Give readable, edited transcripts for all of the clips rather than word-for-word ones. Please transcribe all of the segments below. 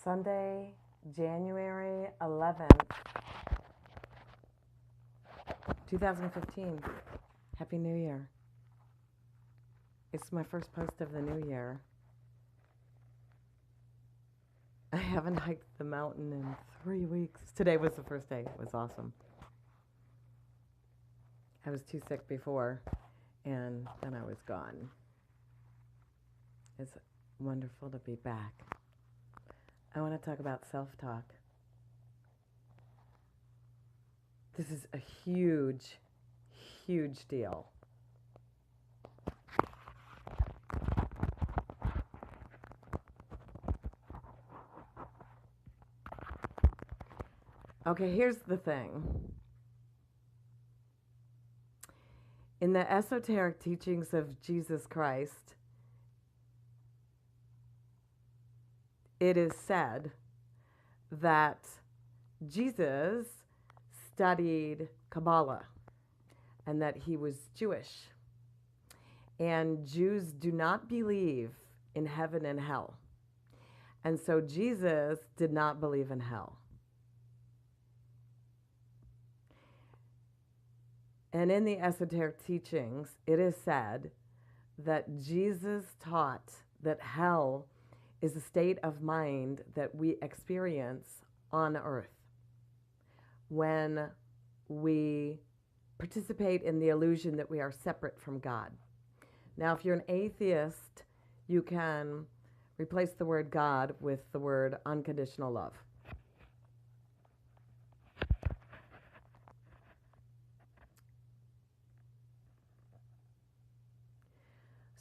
Sunday, January 11th, 2015. Happy New Year. It's my first post of the new year. I haven't hiked the mountain in 3 weeks. Today was the first day. It was awesome. I was too sick before, and then I was gone. It's wonderful to be back. I want to talk about self-talk. This is a huge, huge deal. Okay, here's the thing. In the esoteric teachings of Jesus Christ, it is said that Jesus studied Kabbalah and that he was Jewish. And Jews do not believe in heaven and hell. And so Jesus did not believe in hell. And in the esoteric teachings, it is said that Jesus taught that hell is a state of mind that we experience on earth when we participate in the illusion that we are separate from God. Now, if you're an atheist, you can replace the word God with the word unconditional love.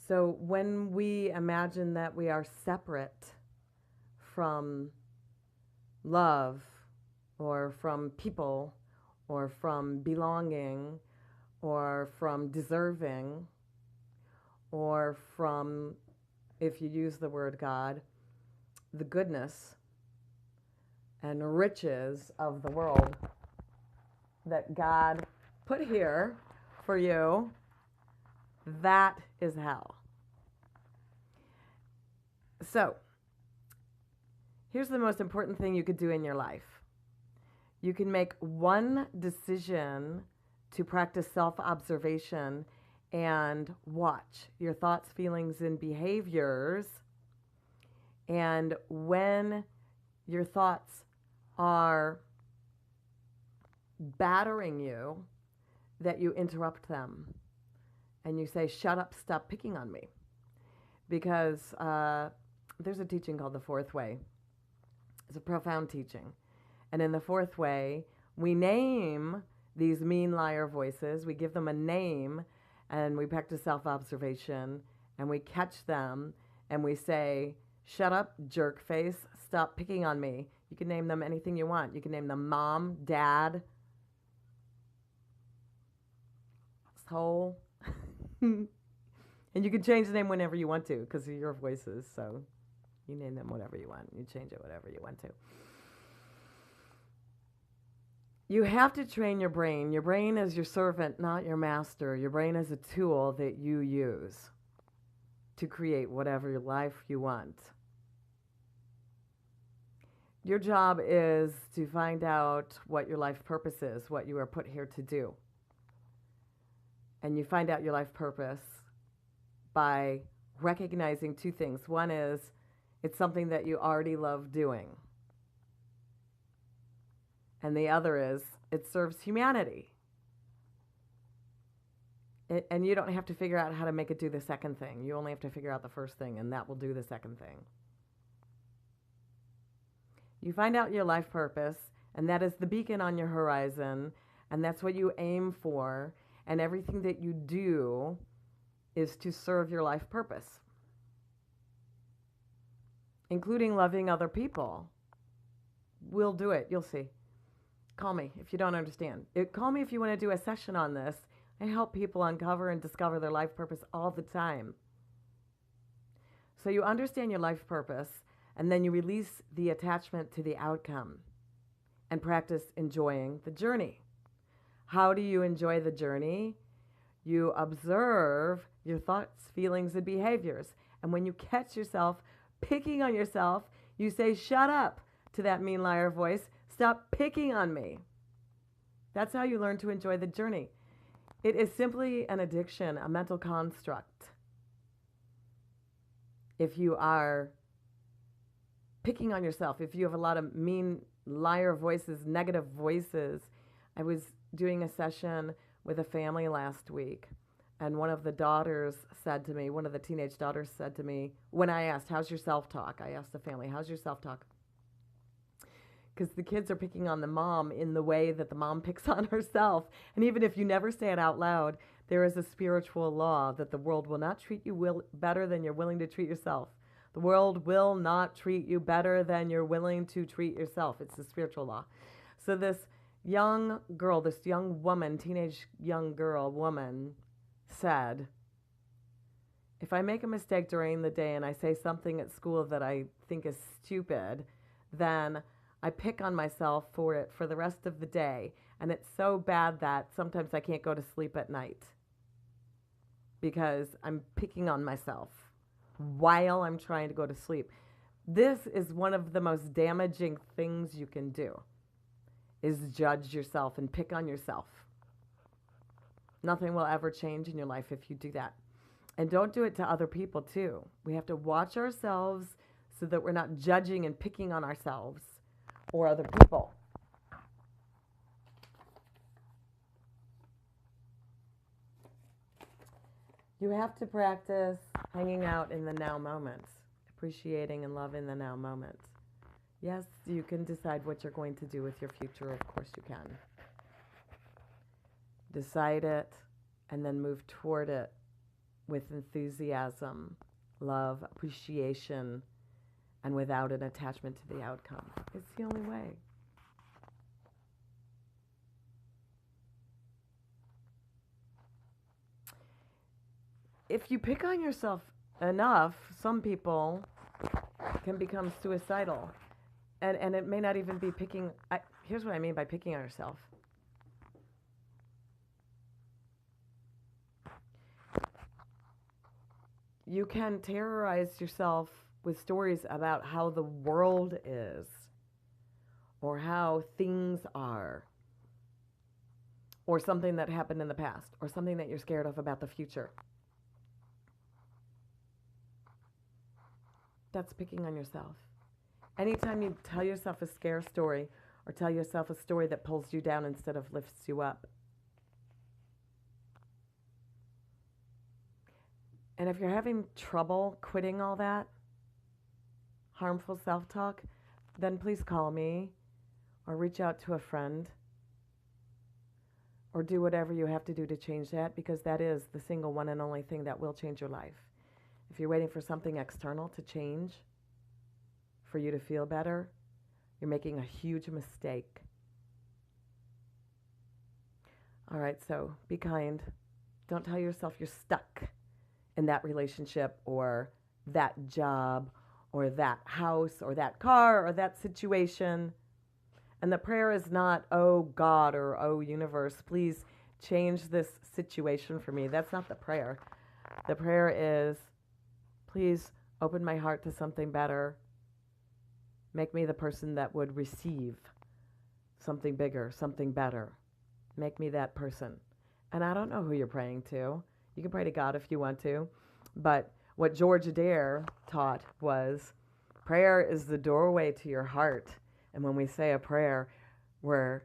So when we imagine that we are separate from love or from people or from belonging or from deserving or from, if you use the word God, the goodness and riches of the world that God put here for you, that is hell. So, here's the most important thing you could do in your life. You can make one decision to practice self-observation and watch your thoughts, feelings, and behaviors. And when your thoughts are battering you, that you interrupt them. And you say, shut up, stop picking on me. Because there's a teaching called the fourth way. It's a profound teaching. And in the fourth way, we name these mean liar voices. We give them a name, and we practice self-observation, and we catch them, and we say, shut up, jerk face, stop picking on me. You can name them anything you want. You can name them mom, dad, soul. And you can change the name whenever you want to because of your voices. So you name them whatever you want. You change it whatever you want to. You have to train your brain. Your brain is your servant, not your master. Your brain is a tool that you use to create whatever life you want. Your job is to find out what your life purpose is, what you are put here to do. And you find out your life purpose by recognizing two things. One is it's something that you already love doing. And the other is it serves humanity. And you don't have to figure out how to make it do the second thing. You only have to figure out the first thing, and that will do the second thing. You find out your life purpose, and that is the beacon on your horizon, and that's what you aim for. And everything that you do is to serve your life purpose, including loving other people. We'll do it. You'll see. Call me if you don't understand. Call me if you want to do a session on this. I help people uncover and discover their life purpose all the time. So you understand your life purpose, and then you release the attachment to the outcome and practice enjoying the journey. How do you enjoy the journey? You observe your thoughts, feelings, and behaviors. And when you catch yourself picking on yourself, You say, shut up to that mean liar voice. Stop picking on me. That's how you learn to enjoy the journey. It is simply an addiction, a mental construct. If you are picking on yourself, if you have a lot of mean liar voices, negative voices. I was doing a session with a family last week, and one of the daughters said to me, one of the teenage daughters said to me, when I asked, how's your self-talk? I asked the family, how's your self-talk? Because the kids are picking on the mom in the way that the mom picks on herself. And even if you never say it out loud, there is a spiritual law that the world will not treat you better than you're willing to treat yourself. The world will not treat you better than you're willing to treat yourself. It's a spiritual law. So this young girl, this young woman, teenage young girl, woman, said, if I make a mistake during the day and I say something at school that I think is stupid, then I pick on myself for it for the rest of the day. And it's so bad that sometimes I can't go to sleep at night because I'm picking on myself while I'm trying to go to sleep. This is one of the most damaging things you can do, is judge yourself and pick on yourself. Nothing will ever change in your life if you do that. And don't do it to other people too. We have to watch ourselves so that we're not judging and picking on ourselves or other people. You have to practice hanging out in the now moment, appreciating and loving the now moment. Yes, you can decide what you're going to do with your future. Of course you can. Decide it and then move toward it with enthusiasm, love, appreciation, and without an attachment to the outcome. It's the only way. If you pick on yourself enough, some people can become suicidal. And it may not even be picking. Here's what I mean by picking on yourself. You can terrorize yourself with stories about how the world is, or how things are, or something that happened in the past, or something that you're scared of about the future. That's picking on yourself. Anytime you tell yourself a scare story or tell yourself a story that pulls you down instead of lifts you up. And if you're having trouble quitting all that harmful self-talk, then please call me or reach out to a friend or do whatever you have to do to change that, because that is the single one and only thing that will change your life. If you're waiting for something external to change for you to feel better, you're making a huge mistake. All right, so be kind. Don't tell yourself you're stuck in that relationship or that job or that house or that car or that situation. And the prayer is not, oh God or oh universe, please change this situation for me. That's not the prayer. The prayer is, please open my heart to something better. Make me the person that would receive something bigger, something better. Make me that person. And I don't know who you're praying to. You can pray to God if you want to. But what George Adair taught was prayer is the doorway to your heart. And when we say a prayer, we're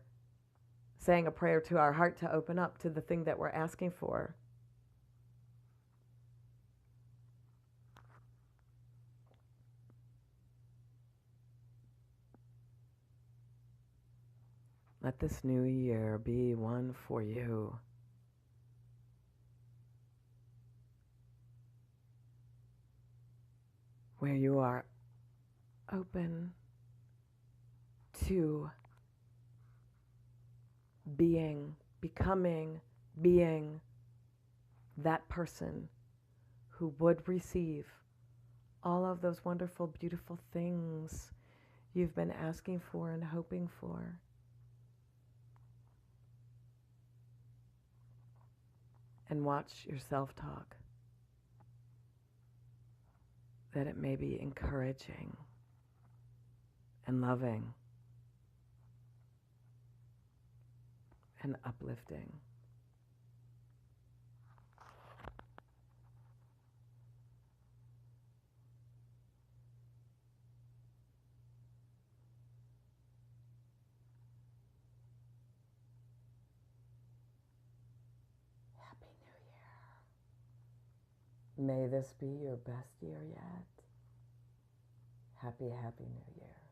saying a prayer to our heart to open up to the thing that we're asking for. Let this new year be one for you. Where you are open to becoming that person who would receive all of those wonderful, beautiful things you've been asking for and hoping for. And watch your self-talk, that it may be encouraging and loving and uplifting. Happy New Year. May this be your best year yet. Happy, happy New Year.